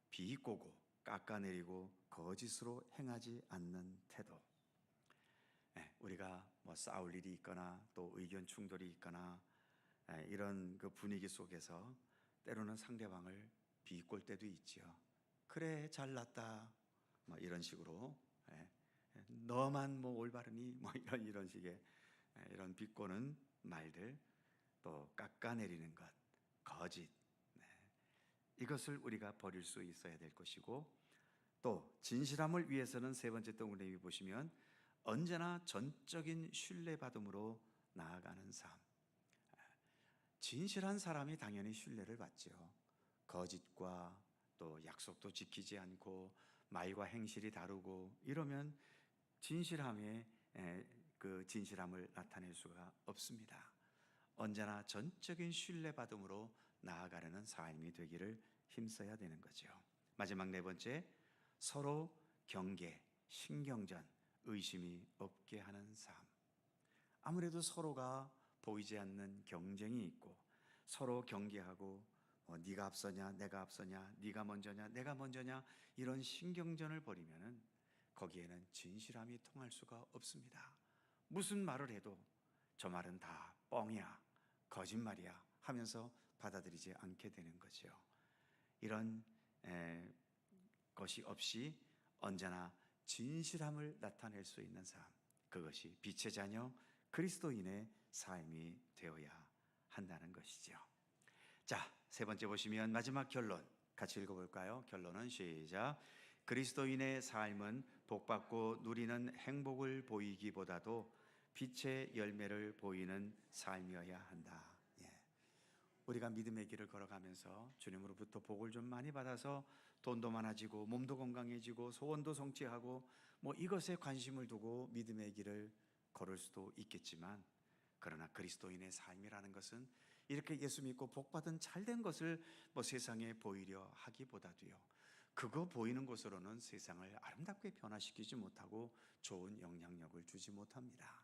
비꼬고 깎아내리고 거짓으로 행하지 않는 태도. 우리가 싸울 일이 있거나 또 의견 충돌이 있거나 이런 그 분위기 속에서 때로는 상대방을 비꼴 때도 있지요. 그래 잘났다 이런 식으로, 너만 올바르니 이런 식의 이런 비꼬는 말들, 또 깎아내리는 것, 거짓, 이것을 우리가 버릴 수 있어야 될 것이고, 또 진실함을 위해서는 세 번째 동그라미 보시면 언제나 전적인 신뢰받음으로 나아가는 삶. 진실한 사람이 당연히 신뢰를 받죠. 거짓과 또 약속도 지키지 않고 말과 행실이 다르고 이러면 진실함의 그 진실함을 나타낼 수가 없습니다. 언제나 전적인 신뢰받음으로 나아가려는 삶이 되기를 힘써야 되는 거죠. 마지막 네 번째, 서로 경계, 신경전, 의심이 없게 하는 삶. 아무래도 서로가 보이지 않는 경쟁이 있고 서로 경계하고 네가 앞서냐 내가 앞서냐, 네가 먼저냐 내가 먼저냐, 이런 신경전을 벌이면은 거기에는 진실함이 통할 수가 없습니다. 무슨 말을 해도 저 말은 다 뻥이야, 거짓말이야 하면서 받아들이지 않게 되는 거죠. 이런 것이 없이 언제나 진실함을 나타낼 수 있는 삶, 그것이 빛의 자녀 그리스도인의 삶이 되어야 한다는 것이죠. 자, 세 번째 보시면 마지막 결론 같이 읽어볼까요? 결론은 시작. 그리스도인의 삶은 복받고 누리는 행복을 보이기보다도 빛의 열매를 보이는 삶이어야 한다. 우리가 믿음의 길을 걸어가면서 주님으로부터 복을 좀 많이 받아서 돈도 많아지고 몸도 건강해지고 소원도 성취하고 이것에 관심을 두고 믿음의 길을 걸을 수도 있겠지만, 그러나 그리스도인의 삶이라는 것은 이렇게 예수 믿고 복받은 잘된 것을 세상에 보이려 하기보다도요, 그거 보이는 것으로는 세상을 아름답게 변화시키지 못하고 좋은 영향력을 주지 못합니다.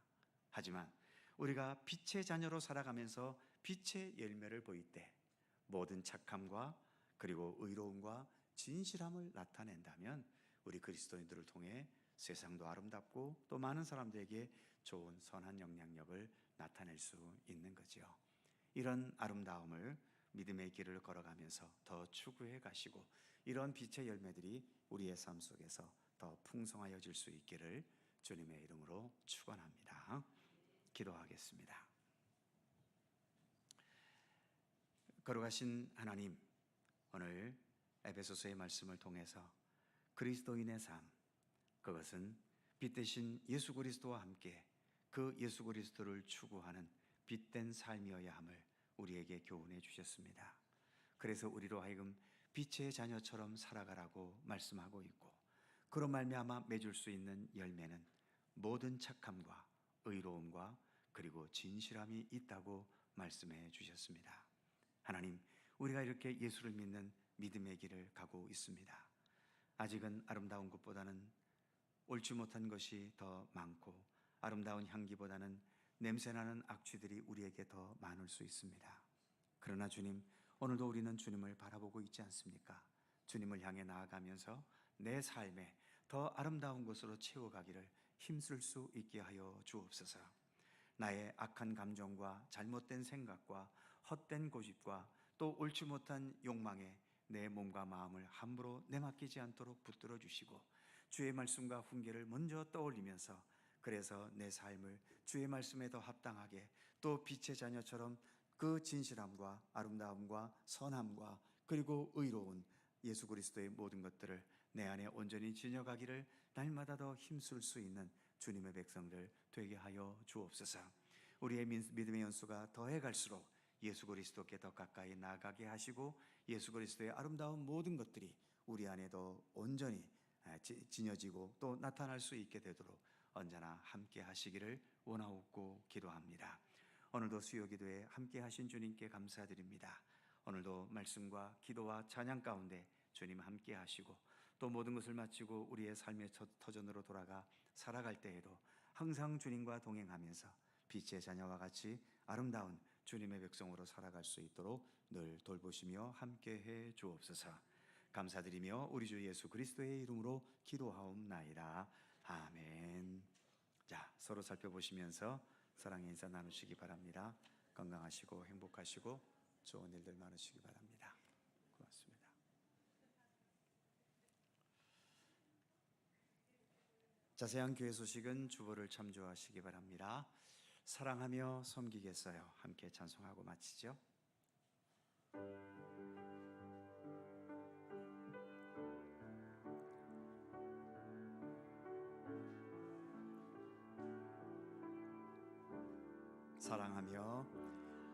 하지만 우리가 빛의 자녀로 살아가면서 빛의 열매를 보일 때 모든 착함과 그리고 의로움과 진실함을 나타낸다면 우리 그리스도인들을 통해 세상도 아름답고 또 많은 사람들에게 좋은 선한 영향력을 나타낼 수 있는 거죠. 이런 아름다움을 믿음의 길을 걸어가면서 더 추구해 가시고 이런 빛의 열매들이 우리의 삶 속에서 더 풍성하여질 수 있기를 주님의 이름으로 축원합니다. 기도하겠습니다. 거룩하신 하나님, 오늘 에베소서의 말씀을 통해서 그리스도인의 삶, 그것은 빛 대신 예수 그리스도와 함께 그 예수 그리스도를 추구하는 빛된 삶이어야 함을 우리에게 교훈해 주셨습니다. 그래서 우리로 하여금 빛의 자녀처럼 살아가라고 말씀하고 있고, 그로 말미암아 맺을 수 있는 열매는 모든 착함과 의로움과 그리고 진실함이 있다고 말씀해 주셨습니다. 하나님, 우리가 이렇게 예수를 믿는 믿음의 길을 가고 있습니다. 아직은 아름다운 것보다는 옳지 못한 것이 더 많고 아름다운 향기보다는 냄새나는 악취들이 우리에게 더 많을 수 있습니다. 그러나 주님, 오늘도 우리는 주님을 바라보고 있지 않습니까? 주님을 향해 나아가면서 내 삶에 더 아름다운 것으로 채워가기를 힘쓸 수 있게 하여 주옵소서. 나의 악한 감정과 잘못된 생각과 헛된 고집과 또 옳지 못한 욕망에 내 몸과 마음을 함부로 내맡기지 않도록 붙들어 주시고, 주의 말씀과 훈계를 먼저 떠올리면서 그래서 내 삶을 주의 말씀에 더 합당하게 또 빛의 자녀처럼 그 진실함과 아름다움과 선함과 그리고 의로운 예수 그리스도의 모든 것들을 내 안에 온전히 지녀가기를 날마다 더 힘쓸 수 있는 주님의 백성들 되게 하여 주옵소서. 우리의 믿음의 연수가 더해 갈수록 예수 그리스도께 더 가까이 나아가게 하시고 예수 그리스도의 아름다운 모든 것들이 우리 안에 더 온전히 지녀지고 또 나타날 수 있게 되도록 언제나 함께 하시기를 원하옵고 기도합니다. 오늘도 수요기도에 함께 하신 주님께 감사드립니다. 오늘도 말씀과 기도와 찬양 가운데 주님 함께 하시고 또 모든 것을 마치고 우리의 삶의 터전으로 돌아가 살아갈 때에도 항상 주님과 동행하면서 빛의 자녀와 같이 아름다운 주님의 백성으로 살아갈 수 있도록 늘 돌보시며 함께해 주옵소서. 감사드리며 우리 주 예수 그리스도의 이름으로 기도하옵나이다. 아멘. 자, 서로 살펴보시면서 사랑의 인사 나누시기 바랍니다. 건강하시고 행복하시고 좋은 일들 많으시기 바랍니다. 고맙습니다. 자세한 교회 소식은 주보를 참조하시기 바랍니다. 사랑하며 섬기겠어요. 함께 찬송하고 마치죠. 사랑하며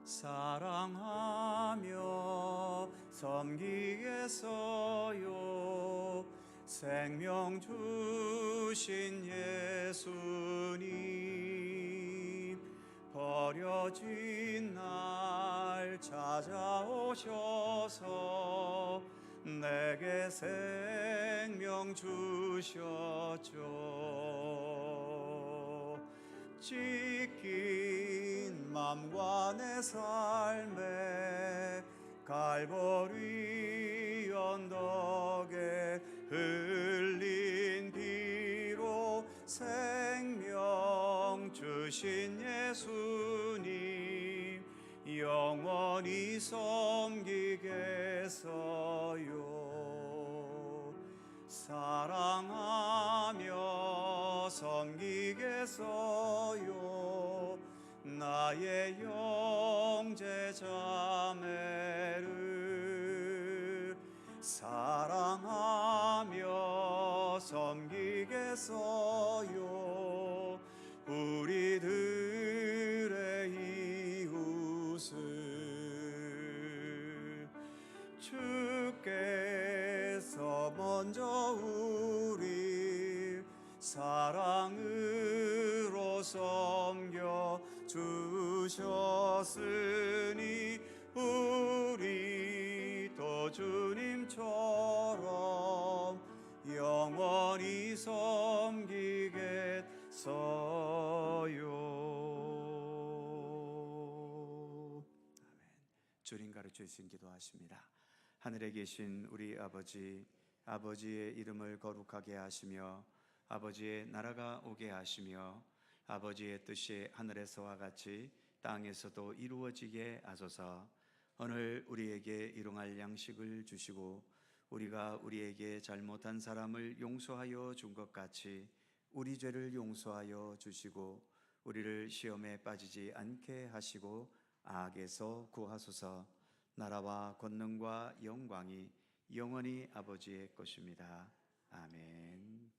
사랑하며 섬기겠어요. 생명 주신 예수님, 버려진 날 찾아오셔서 내게 생명 주셨죠. 찢긴 맘과 내 삶에 갈보리 언덕에 흘린 피로 생명 주신 예수님, 영원히 섬기겠어요. 사랑하며 섬기겠어요. 나의 형제 자매를 사랑하며 섬기겠어요. 우리들의 이웃을 주께서 먼저 우리 사랑으로 섬겨 주셨으니 우리도 주님처럼 영원히 섬기겠어요. 주님 가르쳐 주신 기도하십니다. 하늘에 계신 우리 아버지, 아버지의 이름을 거룩하게 하시며 아버지의 나라가 오게 하시며 아버지의 뜻이 하늘에서와 같이 땅에서도 이루어지게 하소서. 오늘 우리에게 일용할 양식을 주시고 우리가 우리에게 잘못한 사람을 용서하여 준 것 같이 우리 죄를 용서하여 주시고 우리를 시험에 빠지지 않게 하시고 악에서 구하소서. 나라와 권능과 영광이 영원히 아버지의 것입니다. 아멘.